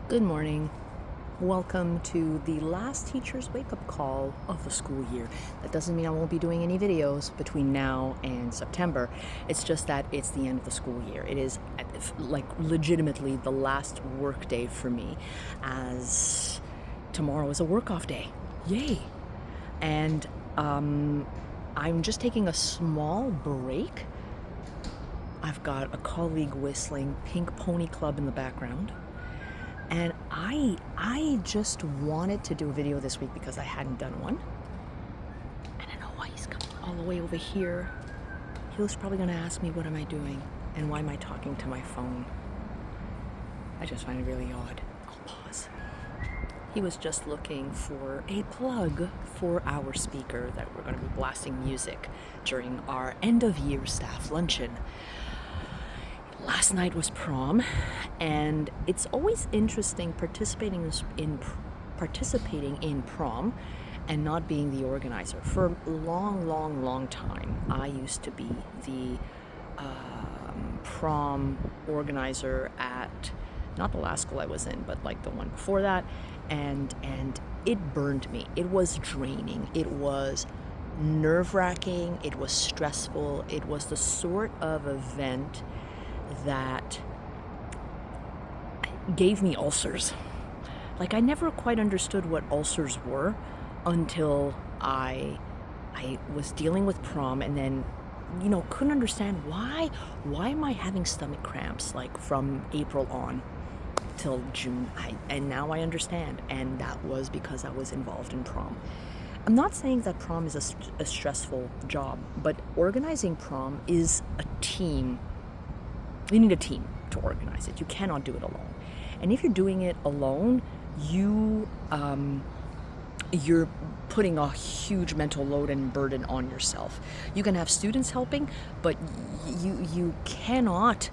Good morning. Welcome to the last teacher's wake-up call of the school year. That doesn't mean I won't be doing any videos between now and September. It's just that it's the end of the school year. It is like legitimately the last work day for me, as tomorrow is a work-off day. Yay! And I'm just taking a small break. I've got a colleague whistling Pink Pony Club in the background. And I just wanted to do a video this week because I hadn't done one. And I know why he's coming all the way over here. He was probably gonna ask me what am I doing and why am I talking to my phone. I just find it really odd. I'll pause. He was just looking for a plug for our speaker that we're gonna be blasting music during our end of year staff luncheon. Last night was prom, and it's always interesting participating in prom and not being the organizer. For a long time, I used to be the prom organizer at not the last school I was in, but like the one before that, and it burned me. It was draining. It was nerve-wracking. It was stressful. It was the sort of event that gave me ulcers. Like, I never quite understood what ulcers were until I was dealing with prom, and then couldn't understand why am I having stomach cramps like from April on till June. And now I understand, and that was because I was involved in prom. I'm not saying that prom is a stressful job, but organizing prom is a team. You need a team to organize it. You cannot do it alone. And if you're doing it alone, you're putting a huge mental load and burden on yourself. You can have students helping, but you cannot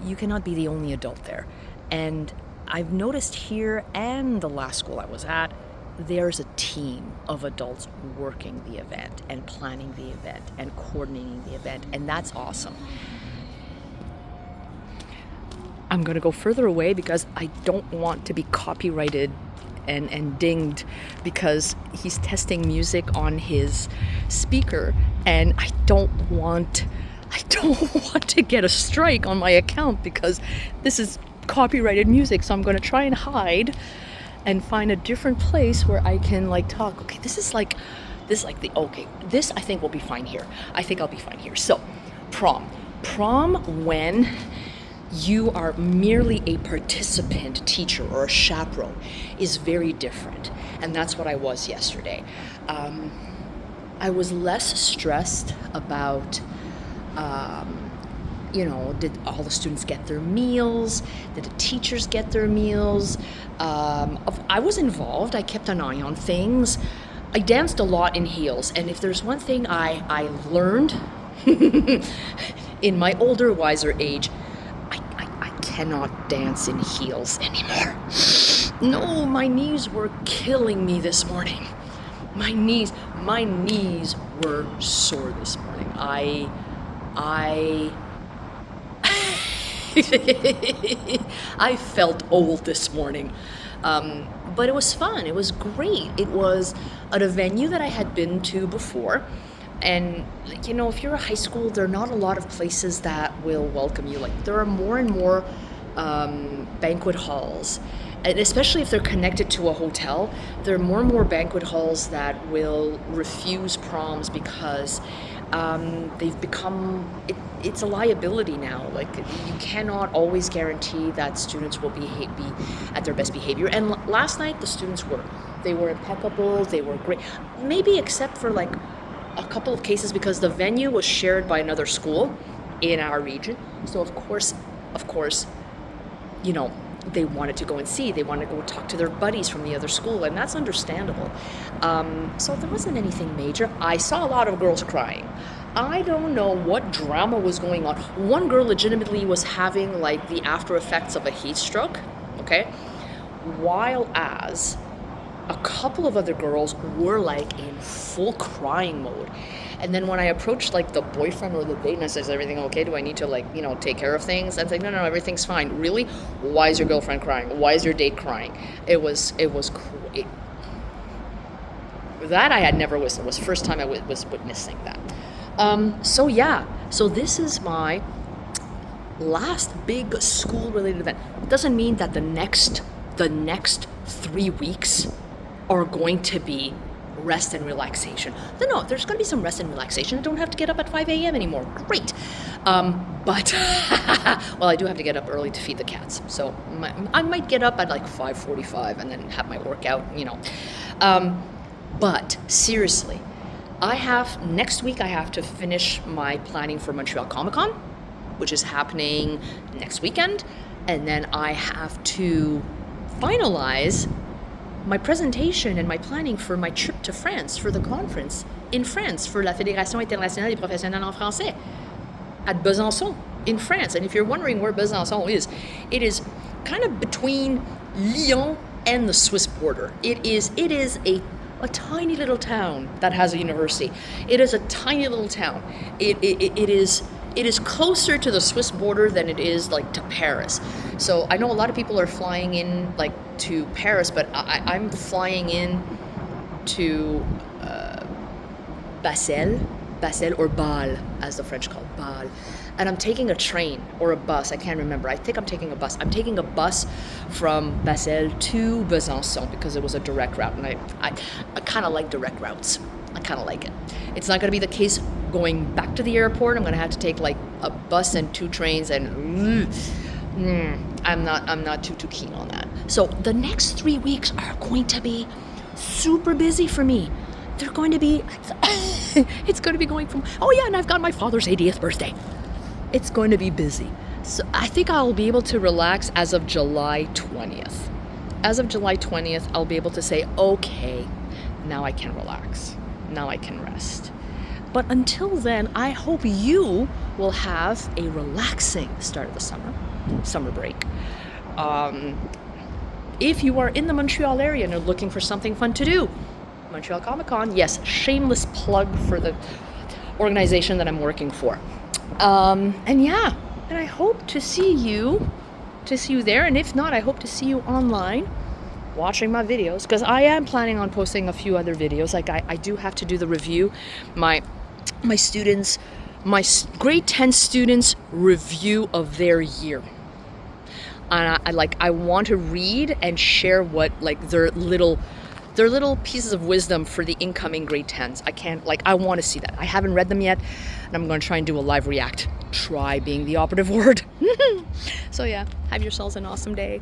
be the only adult there. And I've noticed here and the last school I was at, there's a team of adults working the event and planning the event and coordinating the event, and that's awesome. I'm gonna go further away because I don't want to be copyrighted and dinged because he's testing music on his speaker, and I don't want to get a strike on my account because this is copyrighted music. So I'm gonna try and hide and find a different place where I can talk. Okay, this I think will be fine here. I think I'll be fine here. So, prom when you are merely a participant teacher or a chaperone is very different. And that's what I was yesterday. I was less stressed about, did all the students get their meals? Did the teachers get their meals? I was involved. I kept an eye on things. I danced a lot in heels. And if there's one thing I learned in my older, wiser age, I cannot dance in heels anymore. No, my knees were killing me this morning. My knees were sore this morning. I felt old this morning. But it was fun. It was great. It was at a venue that I had been to before. And, if you're a high school, there are not a lot of places that will welcome you. There are more and more banquet halls, and especially if they're connected to a hotel, there are more and more banquet halls that will refuse proms because they've become, it's a liability now. You cannot always guarantee that students will be at their best behavior. And last night, the students were. They were impeccable. They were great. Maybe except for a couple of cases because the venue was shared by another school in our region. So of course, they wanted to go and see. They wanted to go talk to their buddies from the other school, and that's understandable. So there wasn't anything major. I saw a lot of girls crying. I don't know what drama was going on. One girl legitimately was having the after effects of a heat stroke, okay? While as a couple of other girls were like in full crying mode. And then when I approached like the boyfriend or the date and I said, is everything okay? Do I need to like, take care of things? And say, no, everything's fine. Really? Why is your girlfriend crying? Why is your date crying? It was that I had never witnessed. It was the first time I was witnessing that. So this is my last big school-related event. It doesn't mean that the next 3 weeks are going to be rest and relaxation. No, there's going to be some rest and relaxation. I don't have to get up at 5 a.m. anymore. Great. But, well, I do have to get up early to feed the cats. So I might get up at like 5:45 and then have my workout, But seriously, next week I have to finish my planning for Montreal Comic Con, which is happening next weekend. And then I have to finalize my presentation and my planning for my trip to France for the conference in France for la Fédération Internationale des Professionnels en Français at Besançon in France. And if you're wondering where Besançon is, it is kind of between Lyon and the Swiss border. It is a tiny little town that has a university. It is a tiny little town. It is closer to the Swiss border than it is like to Paris. So I know a lot of people are flying in like to Paris, but I'm flying in to Basel or Bâle, as the French call it, Bâle. And I'm taking a train or a bus. I can't remember. I think I'm taking a bus. I'm taking a bus from Basel to Besançon because it was a direct route. And I kind of like direct routes. I kind of like it. It's not going to be the case going back to the airport. I'm going to have to take like a bus and 2 trains, and I'm not too keen on that. So the next 3 weeks are going to be super busy for me. They're going to be, it's going to be going from, and I've got my father's 80th birthday. It's going to be busy. So I think I'll be able to relax as of July 20th. As of July 20th, I'll be able to say, okay, now I can relax. Now I can rest. But until then, I hope you will have a relaxing start of the summer break. If you are in the Montreal area and are looking for something fun to do, Montreal Comic Con, yes, shameless plug for the organization that I'm working for. And I hope to see you there. And if not, I hope to see you online watching my videos, because I am planning on posting a few other videos. Like I do have to do the review, my students, my grade 10 students review of their year. And I want to read and share what like their little pieces of wisdom for the incoming grade 10s. I want to see that. I haven't read them yet, and I'm going to try and do a live react. Try being the operative word. So yeah, have yourselves an awesome day.